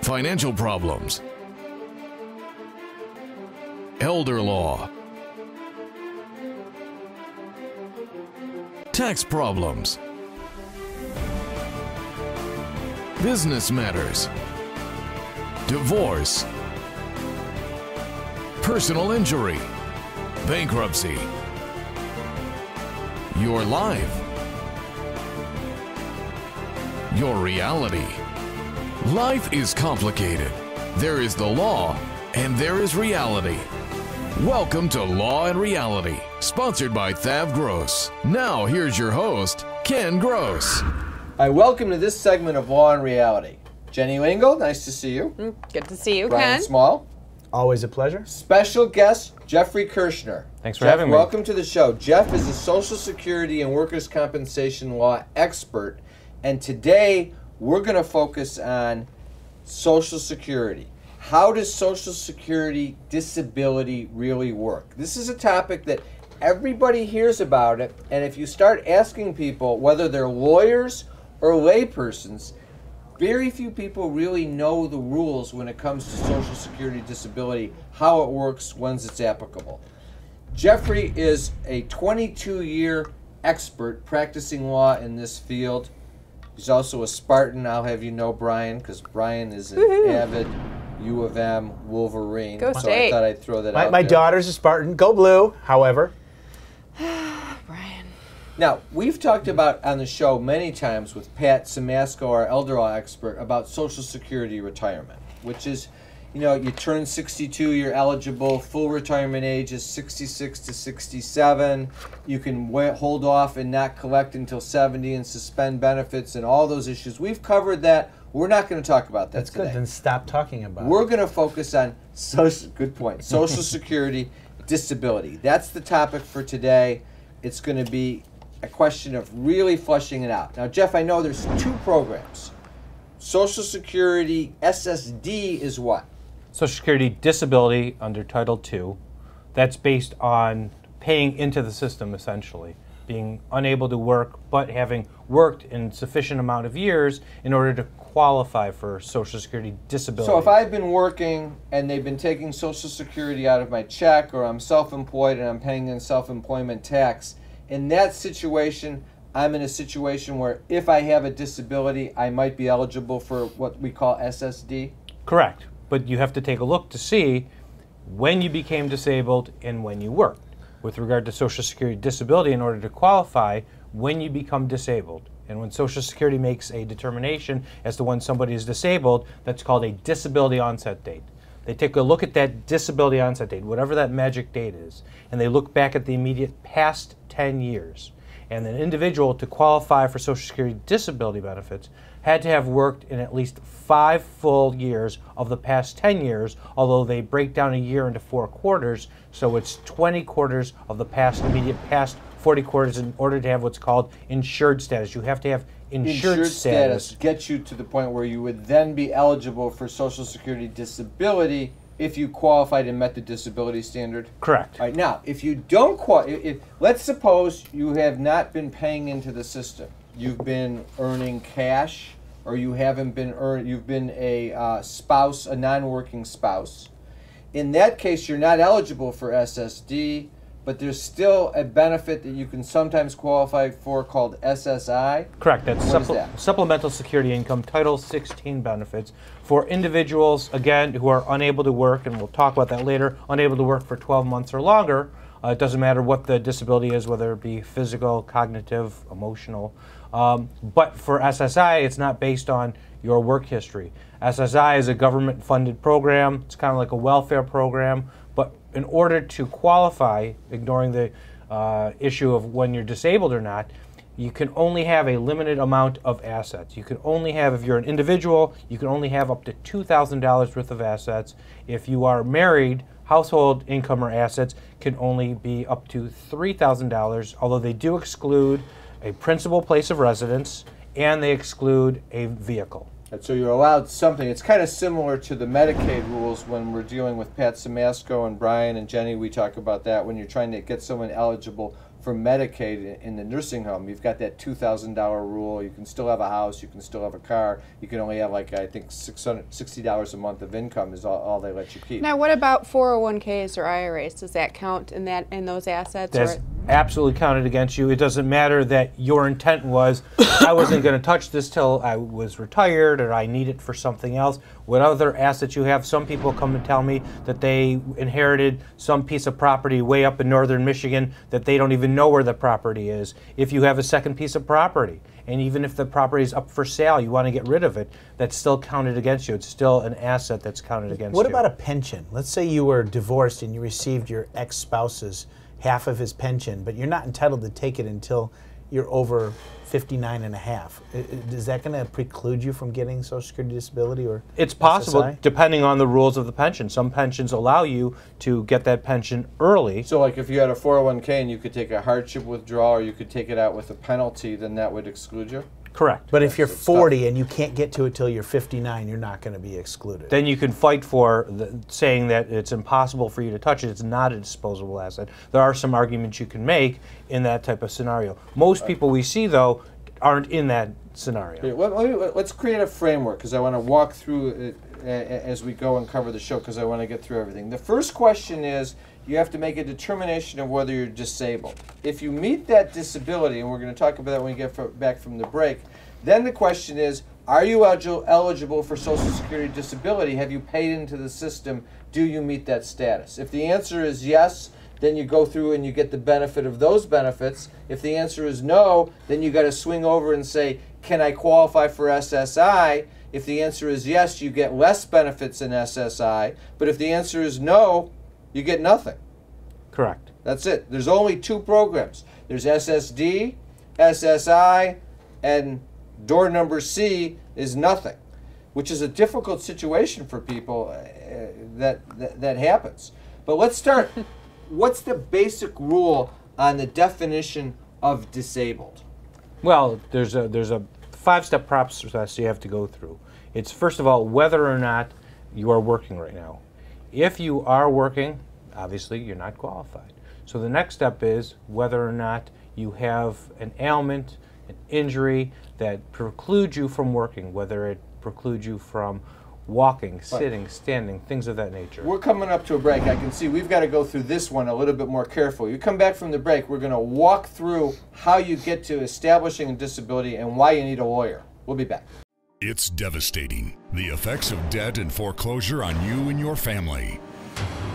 financial problems, elder law, tax problems, business matters, divorce, personal injury, bankruptcy, your life, your reality. Life is complicated. There is the law and there is reality. Welcome to Law and Reality, sponsored by Thav Gross. Now here's your host, Ken Gross. Hi, welcome to this segment of Law and Reality. Jenny Lingle, nice to see you. Good to see you, Brian Ken. Small. Always a pleasure. Special guest, Jeffrey Kirschner. Thanks for having me. Welcome to the show. Jeff is a Social Security and Workers' Compensation law expert, and today we're going to focus on Social Security. How does Social Security disability really work? This is a topic that everybody hears about it, and if you start asking people, whether they're lawyers or laypersons, very few people really know the rules when it comes to Social Security disability, how it works, when it's applicable. Jeffrey is a 22-year expert practicing law in this field. He's also a Spartan. I'll have you know, Brian, because Brian is an avid U of M Wolverine. Go so State. I thought I'd throw that out My there. daughter's a Spartan. Go Blue, however. Brian. Now, we've talked about on the show many times with Pat Simasco, our elder law expert, about Social Security retirement, which is, you know, you turn 62, you're eligible. Full retirement age is 66 to 67. You can hold off and not collect until 70 and suspend benefits and all those issues. We've covered that. We're not going to talk about that That's today. good. Then stop talking about We're it. going to focus on good point. Social Security disability. That's the topic for today. It's going to be a question of really fleshing it out. Now, Jeff, I know there's two programs. Social Security SSD is what? Social Security disability under Title II. That's based on paying into the system, essentially. Being unable to work, but having worked in sufficient amount of years in order to qualify for Social Security disability. So if I've been working and they've been taking Social Security out of my check, or I'm self-employed and I'm paying in self-employment tax, in that situation, I'm in a situation where if I have a disability, I might be eligible for what we call SSD? Correct. But you have to take a look to see when you became disabled and when you worked. With regard to Social Security disability, in order to qualify, when you become disabled. And when Social Security makes a determination as to when somebody is disabled, that's called a disability onset date. They take a look at that disability onset date, whatever that magic date is, and they look back at the immediate past 10 years. And an individual, to qualify for Social Security disability benefits, had to have worked in at least 5 full years of the past 10 years, although they break down a year into 4 quarters, so it's 20 quarters of the immediate past 40 quarters in order to have what's called insured status. You have to have insured status. Gets you to the point where you would then be eligible for Social Security disability if you qualified and met the disability standard? Correct. All right, now, if you don't qualify, let's suppose you have not been paying into the system. You've been earning cash, or you haven't been you've been a spouse, a non-working spouse. In that case, you're not eligible for SSD, but there's still a benefit that you can sometimes qualify for called SSI. Correct. That's What is that? Supplemental Security Income Title 16 benefits for individuals, again, who are unable to work, and we'll talk about that later, unable to work for 12 months or longer. It doesn't matter what the disability is, whether it be physical, cognitive, emotional. But for SSI, it's not based on your work history. SSI is a government-funded program. It's kind of like a welfare program. But in order to qualify, ignoring the issue of when you're disabled or not, you can only have a limited amount of assets. You can only have, if you're an individual, you can only have up to $2,000 worth of assets. If you are married, household income or assets can only be up to $3,000, although they do exclude a principal place of residence and they exclude a vehicle. And so you're allowed something. It's kind of similar to the Medicaid rules when we're dealing with Pat Simasco and Brian and Jenny. We talk about that when you're trying to get someone eligible for Medicaid in the nursing home. You've got that $2,000 rule. You can still have a house. You can still have a car. You can only have, like, I think $660 a month of income is all they let you keep. Now, what about 401ks or IRAs? Does that count in those assets? That's absolutely counted against you. It doesn't matter that your intent was, I wasn't going to touch this till I was retired or I need it for something else. What other assets you have? Some people come and tell me that they inherited some piece of property way up in northern Michigan that they don't even know where the property is. If you have a second piece of property, and even if the property is up for sale, you want to get rid of it, that's still counted against you. It's still an asset that's counted against you. What about a pension? Let's say you were divorced and you received your ex-spouse's half of his pension, but you're not entitled to take it until you're over 59 and a half. Is that going to preclude you from getting Social Security disability or It's possible, SSI? depending on the rules of the pension. Some pensions allow you to get that pension early. So, like, if you had a 401k and you could take a hardship withdrawal or you could take it out with a penalty, then that would exclude you? Correct. But if you're It's 40 and you can't get to it till you're 59, you're not going to be excluded. Then you can fight for saying that it's impossible for you to touch it. It's not a disposable asset. There are some arguments you can make in that type of scenario. Most people we see, though, aren't in that scenario. Okay, let's create a framework, because I want to walk through it as we go and cover the show, because I want to get through everything. The first question is, you have to make a determination of whether you're disabled. If you meet that disability, and we're going to talk about that when we get back from the break, then the question is, are you eligible for Social Security disability? Have you paid into the system? Do you meet that status? If the answer is yes, then you go through and you get the benefit of those benefits. If the answer is no, then you got to swing over and say, can I qualify for SSI? If the answer is yes, you get less benefits in SSI. But if the answer is no, you get nothing. Correct. That's it. There's only two programs. There's SSD, SSI, and door number C is nothing, which is a difficult situation for people that happens. But let's start. What's the basic rule on the definition of disabled? Well, there's a five-step process you have to go through. It's, first of all, whether or not you are working right now. If you are working, obviously you're not qualified. So the next step is whether or not you have an ailment, an injury that precludes you from working, whether it precludes you from walking, sitting, standing, things of that nature. We're coming up to a break. I can see we've got to go through this one a little bit more carefully. You come back from the break, we're going to walk through how you get to establishing a disability and why you need a lawyer. We'll be back. It's devastating, the effects of debt and foreclosure on you and your family.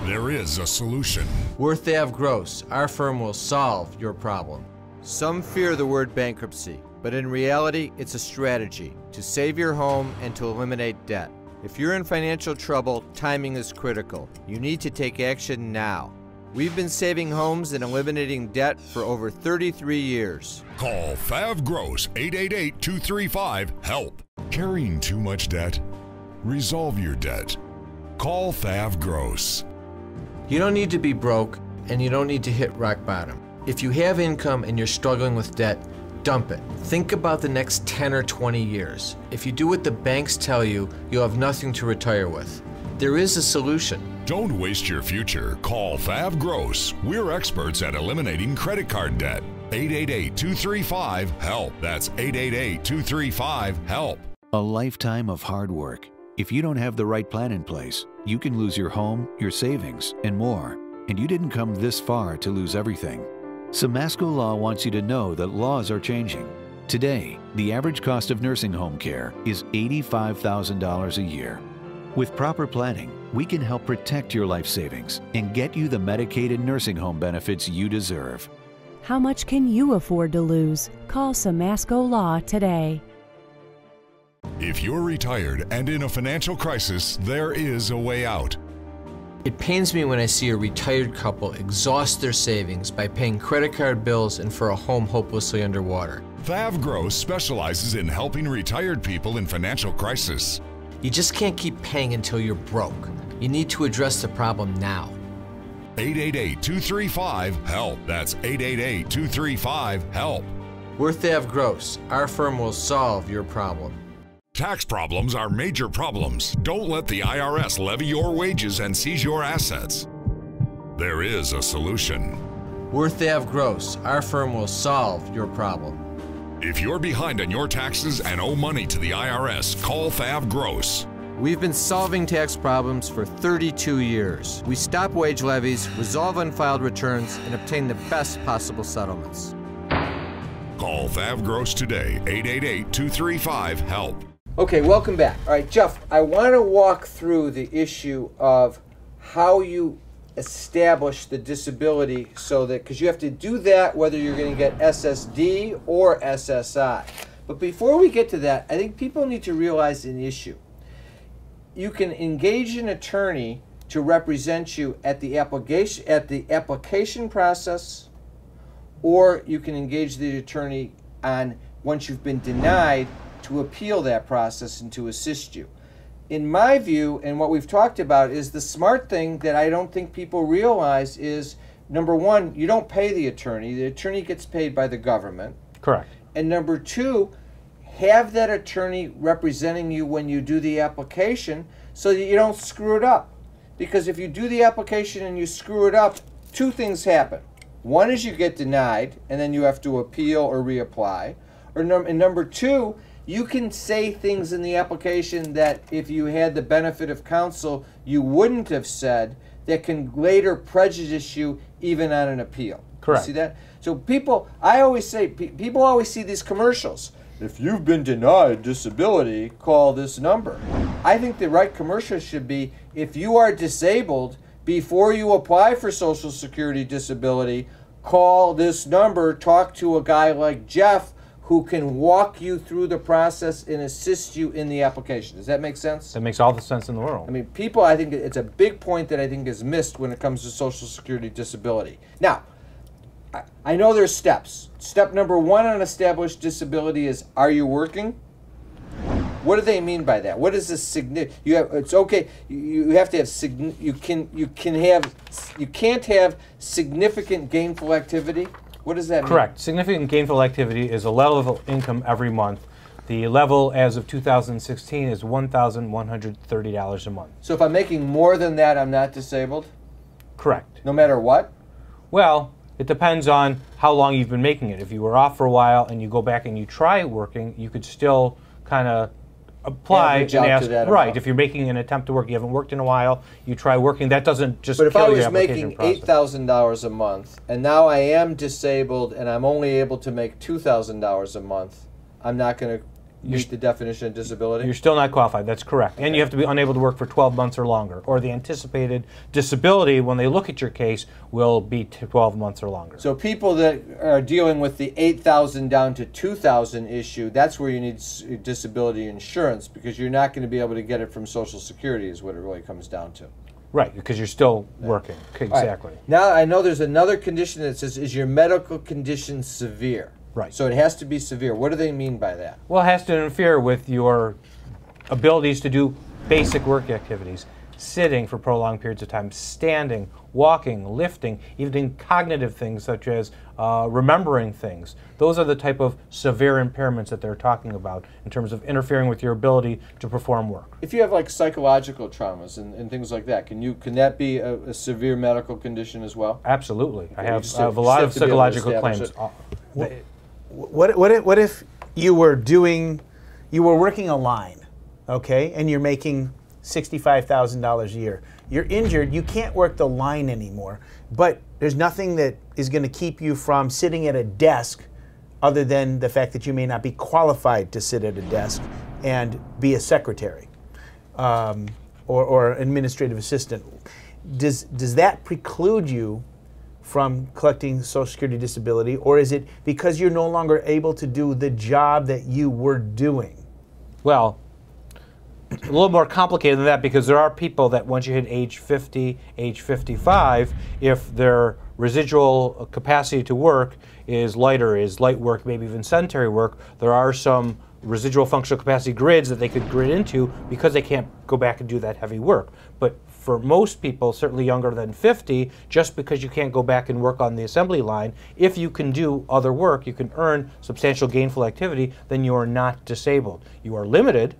There is a solution. Worth Ave Gross, our firm will solve your problem. Some fear the word bankruptcy, but in reality, it's a strategy to save your home and to eliminate debt. If you're in financial trouble, timing is critical. You need to take action now. We've been saving homes and eliminating debt for over 33 years. Call Fav Gross 888-235-HELP. Carrying too much debt? Resolve your debt. Call Fav Gross. You don't need to be broke, and you don't need to hit rock bottom. If you have income and you're struggling with debt, dump it. Think about the next 10 or 20 years. If you do what the banks tell you, you'll have nothing to retire with. There is a solution. Don't waste your future. Call Fav Gross. We're experts at eliminating credit card debt. 888-235-HELP. That's 888-235-HELP. A lifetime of hard work. If you don't have the right plan in place, you can lose your home, your savings, and more. And you didn't come this far to lose everything. Samasco Law wants you to know that laws are changing. Today, the average cost of nursing home care is $85,000 a year. With proper planning, we can help protect your life savings and get you the Medicaid and nursing home benefits you deserve. How much can you afford to lose? Call Samasco Law today. If you're retired and in a financial crisis, there is a way out. It pains me when I see a retired couple exhaust their savings by paying credit card bills and for a home hopelessly underwater. Fav Gross specializes in helping retired people in financial crisis. You just can't keep paying until you're broke. You need to address the problem now. 888-235-HELP. That's 888-235-HELP. Worth Ave Gross, our firm will solve your problem. Tax problems are major problems. Don't let the IRS levy your wages and seize your assets. There is a solution. We're Thav Gross. Our firm will solve your problem. If you're behind on your taxes and owe money to the IRS, call Thav Gross. We've been solving tax problems for 32 years. We stop wage levies, resolve unfiled returns, and obtain the best possible settlements. Call Thav Gross today, 888-235-HELP. Okay, welcome back. All right, Jeff, I want to walk through the issue of how you establish the disability, so that, because you have to do that whether you're going to get SSD or SSI. But before we get to that, I think people need to realize an issue. You can engage an attorney to represent you at the application process, or you can engage the attorney on, once you've been denied, to appeal that process and to assist you. In my view, and what we've talked about, is the smart thing that I don't think people realize is, number one, you don't pay the attorney gets paid by the government. Correct. And number two, have that attorney representing you when you do the application so that you don't screw it up. Because if you do the application and you screw it up, two things happen. One is you get denied, and then you have to appeal or reapply. And number two, you can say things in the application that if you had the benefit of counsel, you wouldn't have said, that can later prejudice you even on an appeal. Correct. You see that? So people, I always say, people always see these commercials. If you've been denied disability, call this number. I think the right commercial should be, if you are disabled, before you apply for Social Security disability, call this number, talk to a guy like Jeff, who can walk you through the process and assist you in the application. Does that make sense? That makes all the sense in the world. I mean, people, I think it's a big point that I think is missed when it comes to Social Security disability. Now, I know there's steps. Step number one on established disability is, are you working? What do they mean by that? What is this significant? It's okay. You have to have you can't have significant gainful activity. What does that mean? Correct. Significant gainful activity is a level of income every month. The level as of 2016 is $1,130 a month. So if I'm making more than that, I'm not disabled? Correct. No matter what? Well, it depends on how long you've been making it. If you were off for a while and you go back and you try working, you could still kind of apply Average and out ask. to that Right. amount. If you're making an attempt to work, you haven't worked in a while, you try working. That doesn't just But if I kill your was application making process. $8,000 a month, and now I am disabled and I'm only able to make $2,000 a month, I'm not going to meet the definition of disability? You're still not qualified. That's correct. And you have to be unable to work for 12 months or longer. Or the anticipated disability, when they look at your case, will be 12 months or longer. So people that are dealing with the 8,000 down to 2,000 issue, that's where you need disability insurance, because you're not going to be able to get it from Social Security is what it really comes down to. Right, because you're still working. Okay, All right. exactly. Now I know there's another condition that says, is your medical condition severe? Right. So it has to be severe. What do they mean by that? Well, it has to interfere with your abilities to do basic work activities. Sitting for prolonged periods of time, standing, walking, lifting, even cognitive things such as remembering things. Those are the type of severe impairments that they're talking about in terms of interfering with your ability to perform work. If you have like psychological traumas and things like that, can that be a severe medical condition as well? Absolutely. I have still- a lot you of still have to be able to psychological establish claims. What if you were working a line, okay, and you're making $65,000 a year. You're injured, you can't work the line anymore, but there's nothing that is going to keep you from sitting at a desk other than the fact that you may not be qualified to sit at a desk and be a secretary or administrative assistant. Does that preclude you from collecting Social Security disability, or is it because you're no longer able to do the job that you were doing? Well, a little more complicated than that, because there are people that once you hit age 50, age 55, if their residual capacity to work is lighter, is light work, maybe even sedentary work, there are some residual functional capacity grids that they could grid into because they can't go back and do that heavy work. But for most people, certainly younger than 50, just because you can't go back and work on the assembly line, if you can do other work, you can earn substantial gainful activity, then you are not disabled. You are limited,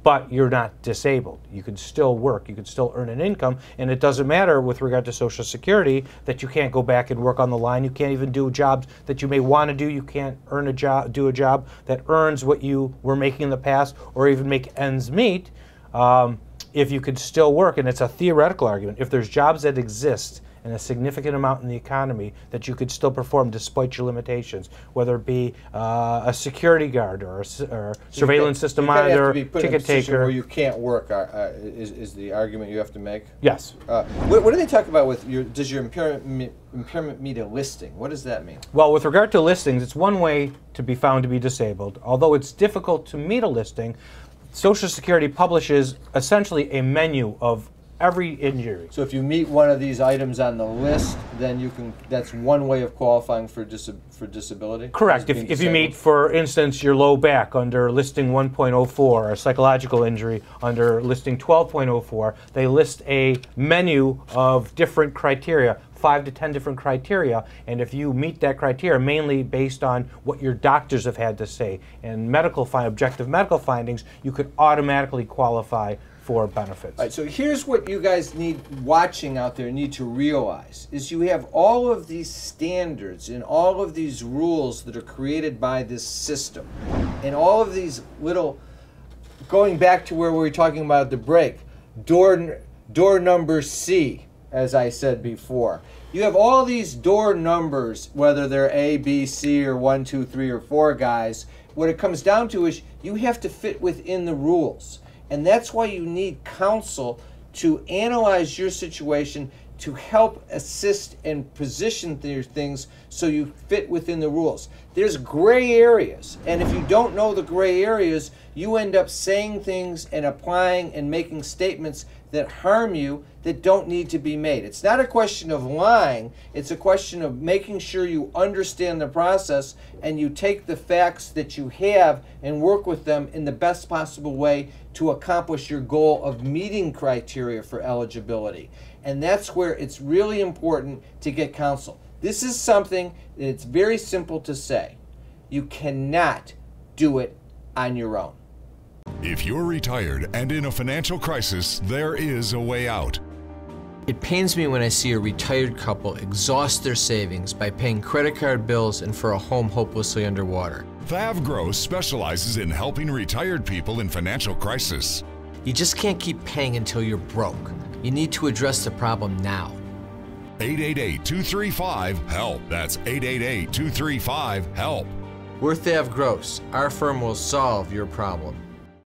but you're not disabled. You can still work, you can still earn an income, and it doesn't matter with regard to Social Security that you can't go back and work on the line. You can't even do jobs that you may want to do. You can't do a job that earns what you were making in the past or even make ends meet if you could still work. And it's a theoretical argument. If there's jobs that exist and a significant amount in the economy that you could still perform despite your limitations, whether it be a security guard or surveillance system monitor, ticket taker. Where you can't work is the argument you have to make? Yes. What do they talk about with does your impairment meet a listing? What does that mean? Well, with regard to listings, it's one way to be found to be disabled. Although it's difficult to meet a listing, Social Security publishes essentially a menu of every injury. So if you meet one of these items on the list, then you can. That's one way of qualifying for disability. Correct. If you meet, for instance, your low back under listing 1.04, or psychological injury under listing 12.04, they list a menu of different criteria, 5 to 10 different criteria, and if you meet that criteria, mainly based on what your doctors have had to say and objective medical findings, you could automatically qualify for benefits. All right, so here's what you guys watching out there need to realize is you have all of these standards and all of these rules that are created by this system, and all of these little, going back to where we were talking about at the break, door number C, as I said before. You have all these door numbers, whether they're A, B, C, or 1, 2, 3, or 4 guys. What it comes down to is you have to fit within the rules. And that's why you need counsel to analyze your situation, to help assist and position your things so you fit within the rules. There's gray areas, and if you don't know the gray areas, you end up saying things and applying and making statements that harm you that don't need to be made. It's not a question of lying, it's a question of making sure you understand the process and you take the facts that you have and work with them in the best possible way to accomplish your goal of meeting criteria for eligibility. And that's where it's really important to get counsel. This is something that it's very simple to say. You cannot do it on your own. If you're retired and in a financial crisis, there is a way out. It pains me when I see a retired couple exhaust their savings by paying credit card bills and for a home hopelessly underwater. Thav Gross specializes in helping retired people in financial crisis. You just can't keep paying until you're broke. You need to address the problem now. 888-235-HELP. That's 888-235-HELP. We're Thav Gross. Our firm will solve your problem.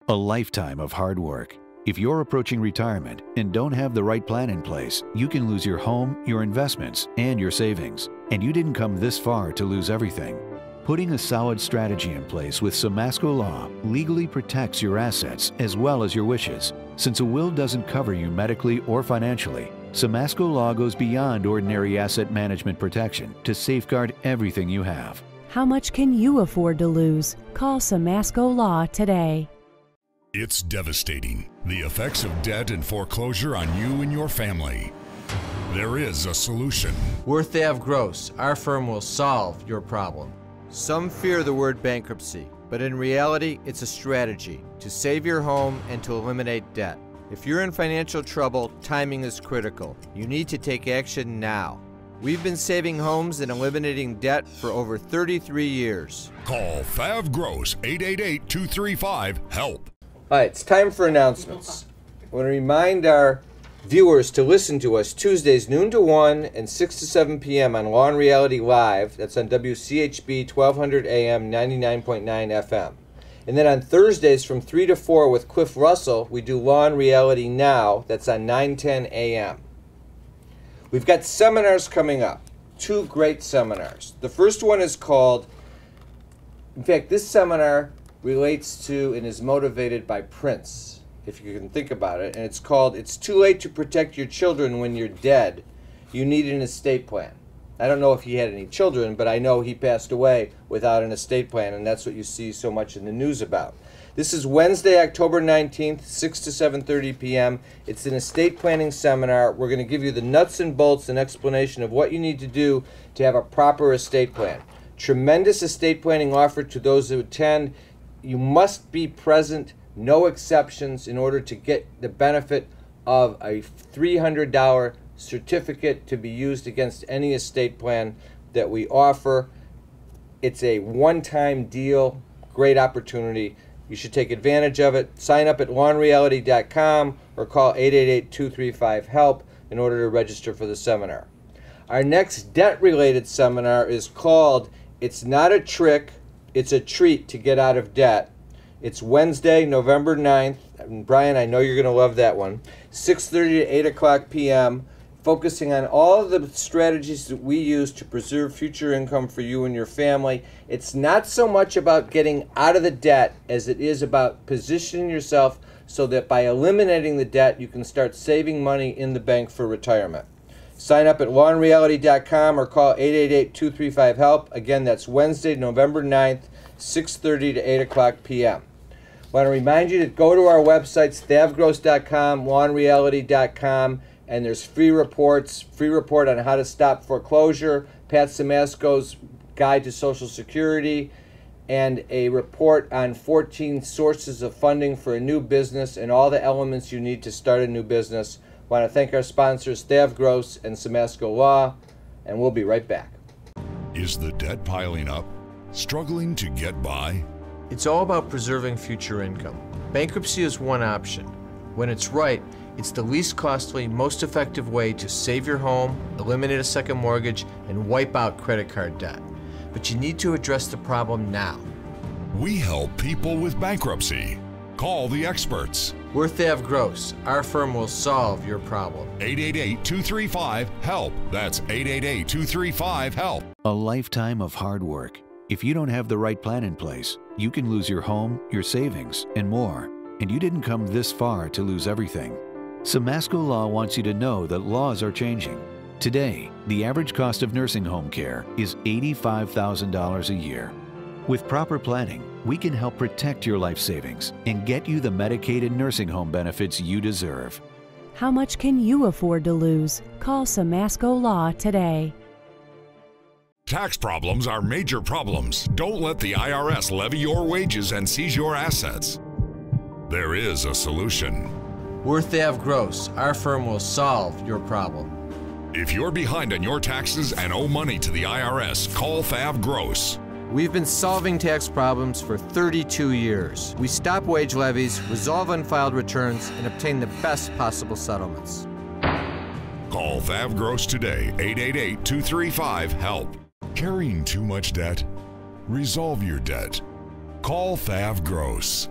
A lifetime of hard work. If you're approaching retirement and don't have the right plan in place, you can lose your home, your investments, and your savings. And you didn't come this far to lose everything. Putting a solid strategy in place with Simasko Law legally protects your assets as well as your wishes. Since a will doesn't cover you medically or financially, Simasko Law goes beyond ordinary asset management protection to safeguard everything you have. How much can you afford to lose? Call Simasko Law today. It's devastating, the effects of debt and foreclosure on you and your family. There is a solution. We're Thav Gross. Our firm will solve your problem. Some fear the word bankruptcy, but in reality, it's a strategy to save your home and to eliminate debt. If you're in financial trouble, timing is critical. You need to take action now. We've been saving homes and eliminating debt for over 33 years. Call Thav Gross, 888-235-HELP. All right, it's time for announcements. I want to remind our viewers to listen to us Tuesdays noon to 1 and 6 to 7 p.m. on Law and Reality Live. That's on WCHB 1200 AM 99.9 FM. And then on Thursdays from 3 to 4 with Cliff Russell, we do Law and Reality Now. That's on 910 AM. We've got seminars coming up, 2 great seminars. The first one is called, in fact, this seminar relates to and is motivated by Prince, if you can think about it, and it's called It's Too Late to Protect Your Children When You're Dead. You Need an Estate Plan. I don't know if he had any children, but I know he passed away without an estate plan, and that's what you see so much in the news about. This is Wednesday, October 19th, 6 to 7:30 p.m. It's an estate planning seminar. We're going to give you the nuts and bolts and explanation of what you need to do to have a proper estate plan. Tremendous estate planning offered to those who attend. You must be present no exceptions, in order to get the benefit of a $300 certificate to be used against any estate plan that we offer. It's a one-time deal, great opportunity. You should take advantage of it. Sign up at lawandreality.com or call 888-235-HELP in order to register for the seminar. Our next debt-related seminar is called It's Not a Trick, It's a Treat to Get Out of Debt. It's Wednesday, November 9th. And Brian, I know you're going to love that one. 6:30 to 8 o'clock p.m., focusing on all of the strategies that we use to preserve future income for you and your family. It's not so much about getting out of the debt as it is about positioning yourself so that by eliminating the debt, you can start saving money in the bank for retirement. Sign up at lawandreality.com or call 888-235-HELP. Again, that's Wednesday, November 9th, 6:30 to 8 o'clock p.m. I want to remind you to go to our websites, thavgross.com, lawandreality.com, and there's free reports, free report on how to stop foreclosure, Pat Simasko's Guide to Social Security, and a report on 14 sources of funding for a new business and all the elements you need to start a new business. I want to thank our sponsors, Thav Gross and Simasko Law, and we'll be right back. Is the debt piling up? Struggling to get by? It's all about preserving future income. Bankruptcy is one option. When it's right, it's the least costly, most effective way to save your home, eliminate a second mortgage, and wipe out credit card debt. But you need to address the problem now. We help people with bankruptcy. Call the experts. We're Thav Gross. Our firm will solve your problem. 888-235-HELP. That's 888-235-HELP. A lifetime of hard work. If you don't have the right plan in place, you can lose your home, your savings, and more. And you didn't come this far to lose everything. Simasko Law wants you to know that laws are changing. Today, the average cost of nursing home care is $85,000 a year. With proper planning, we can help protect your life savings and get you the Medicaid and nursing home benefits you deserve. How much can you afford to lose? Call Simasko Law today. Tax problems are major problems. Don't let the IRS levy your wages and seize your assets. There is a solution. We're Thav Gross. Our firm will solve your problem. If you're behind on your taxes and owe money to the IRS, call Thav Gross. We've been solving tax problems for 32 years. We stop wage levies, resolve unfiled returns, and obtain the best possible settlements. Call Thav Gross today, 888-235-HELP. Carrying too much debt? Resolve your debt. Call Thav Gross.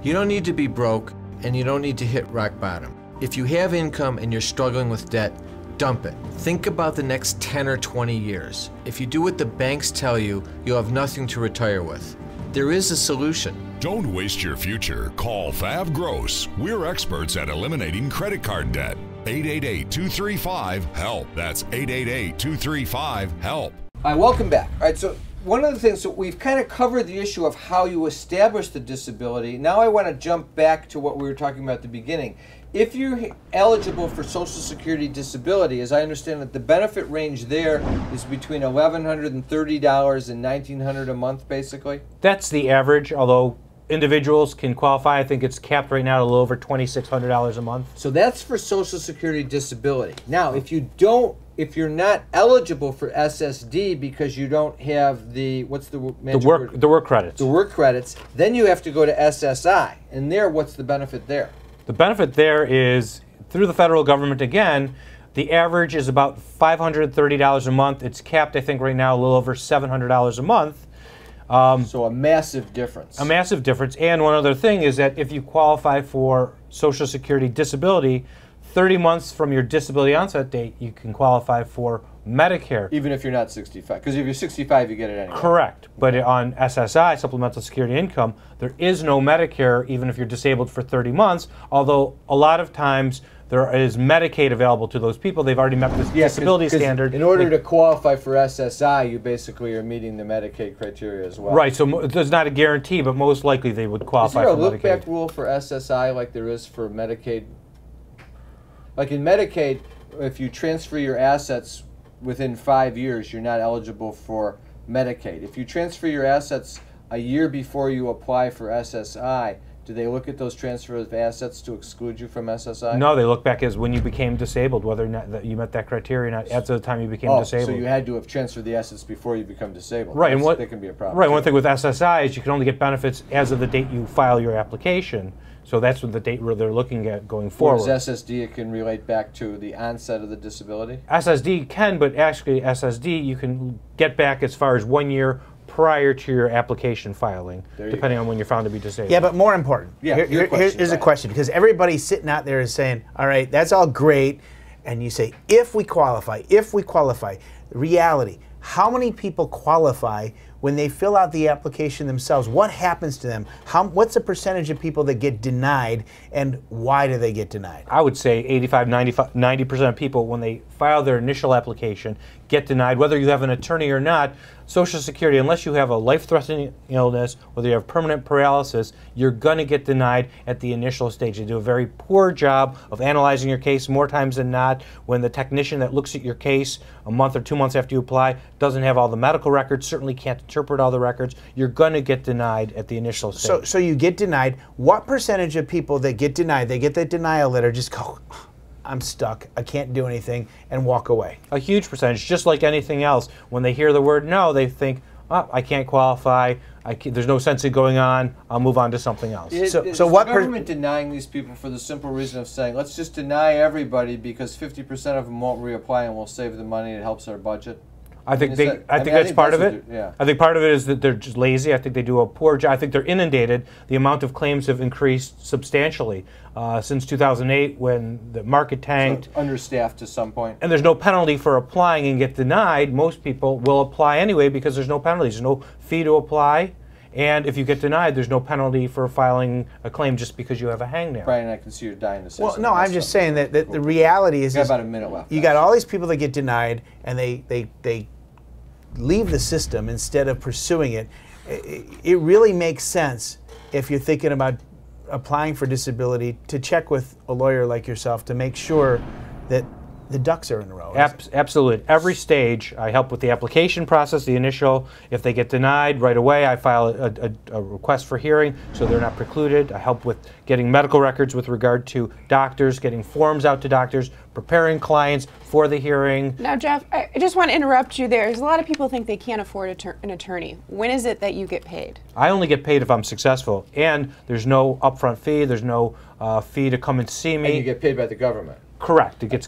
You don't need to be broke, and you don't need to hit rock bottom. If you have income and you're struggling with debt, dump it. Think about the next 10 or 20 years. If you do what the banks tell you, you'll have nothing to retire with. There is a solution. Don't waste your future. Call Thav Gross. We're experts at eliminating credit card debt. 888-235-HELP. That's 888-235-HELP. All right, welcome back. All right, so one of the things, so we've kind of covered the issue of how you establish the disability. Now I want to jump back to what we were talking about at the beginning. If you're eligible for Social Security disability, as I understand it, the benefit range there is between $1,130 and $1,900 a month, basically? That's the average, although individuals can qualify. I think it's capped right now at a little over $2,600 a month. So that's for Social Security disability. Now, if you're not eligible for SSD because you don't have the, what's the magic word? The work credits. The work credits, then you have to go to SSI. And there, what's the benefit there? The benefit there is, through the federal government again, the average is about $530 a month. It's capped, I think, right now a little over $700 a month. So a massive difference. A massive difference. And one other thing is that if you qualify for Social Security disability, 30 months from your disability onset date, you can qualify for Medicare. Even if you're not 65. Because if you're 65, you get it anyway. Correct. But on SSI, Supplemental Security Income, there is no Medicare even if you're disabled for 30 months, although a lot of times there is Medicaid available to those people. They've already met the disability standard. In order to qualify for SSI, you basically are meeting the Medicaid criteria as well. Right, so there's not a guarantee, but most likely they would qualify for Medicaid. Is there a look-back rule for SSI like there is for Medicaid? Like in Medicaid, if you transfer your assets within 5 years, you're not eligible for Medicaid. If you transfer your assets a year before you apply for SSI, Do they look at those transfer of assets to exclude you from SSI? No, they look back as when you became disabled, whether or not that you met that criteria or not at the time you became disabled. So you had to have transferred the assets before you become disabled. Right, and that can be a problem. Right, too. one thing with SSI is you can only get benefits as of the date you file your application. So that's what the date where they're looking at going forward. Whereas SSD, it can relate back to the onset of the disability? SSD can, but actually SSD you can get back as far as 1 year prior to your application filing, depending on when you're found to be disabled. Yeah, but more important, here's a question, because everybody sitting out there is saying, all right, that's all great, and you say, if we qualify, reality, how many people qualify when they fill out the application themselves? What happens to them? What's the percentage of people that get denied, and why do they get denied? I would say 90% of people, when they file their initial application, get denied, whether you have an attorney or not. Social Security, unless you have a life-threatening illness, whether you have permanent paralysis, you're going to get denied at the initial stage. They do a very poor job of analyzing your case more times than not. When the technician that looks at your case a month or 2 months after you apply doesn't have all the medical records, certainly can't interpret all the records, you're going to get denied at the initial stage. So you get denied. What percentage of people that get denied, they get that denial letter, just go, I'm stuck, I can't do anything, and walk away? A huge percentage, just like anything else. When they hear the word no, they think, oh, I can't qualify, there's no sense in going on, I'll move on to something else. So what the government denying these people for the simple reason of saying, let's just deny everybody because 50% of them won't reapply and we'll save the money, it helps our budget? I think that's part of it. Yeah. I think part of it is that they're just lazy. I think they do a poor job. I think they're inundated. The amount of claims have increased substantially since 2008 when the market tanked. So understaffed to some point. And there's no penalty for applying and get denied. Most people will apply anyway because there's no penalties. There's no fee to apply. And if you get denied, there's no penalty for filing a claim just because you have a hangnail. Brian, I can see you're dying to say something. Well, no, I'm just saying that the reality is... You got about a minute left. You got all these people that get denied, and they leave the system instead of pursuing it. It really makes sense, if you're thinking about applying for disability, to check with a lawyer like yourself to make sure that the ducks are in a row. Absolutely. At every stage, I help with the application process, the initial. If they get denied right away, I file a request for hearing so they're not precluded. I help with getting medical records with regard to doctors, getting forms out to doctors, preparing clients for the hearing. Now, Jeff, I just want to interrupt you there. There's a lot of people think they can't afford an attorney. When is it that you get paid? I only get paid if I'm successful, and there's no upfront fee. There's no fee to come and see me. And you get paid by the government. Correct. It gets.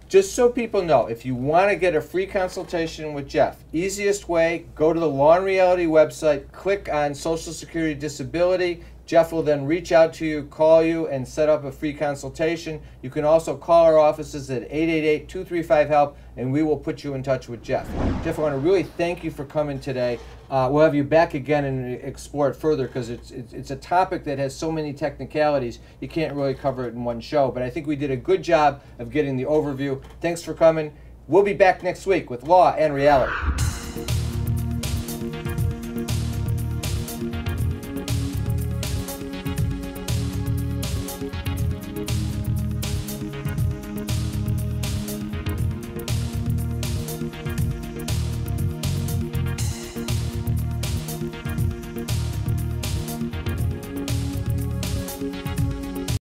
Just so people know, if you want to get a free consultation with Jeff, easiest way, go to the Law and Reality website, click on Social Security Disability. Jeff will then reach out to you, call you, and set up a free consultation. You can also call our offices at 888-235-HELP, and we will put you in touch with Jeff. Jeff, I want to really thank you for coming today. We'll have you back again and explore it further because it's a topic that has so many technicalities, you can't really cover it in one show. But I think we did a good job of getting the overview. Thanks for coming. We'll be back next week with Law and Reality.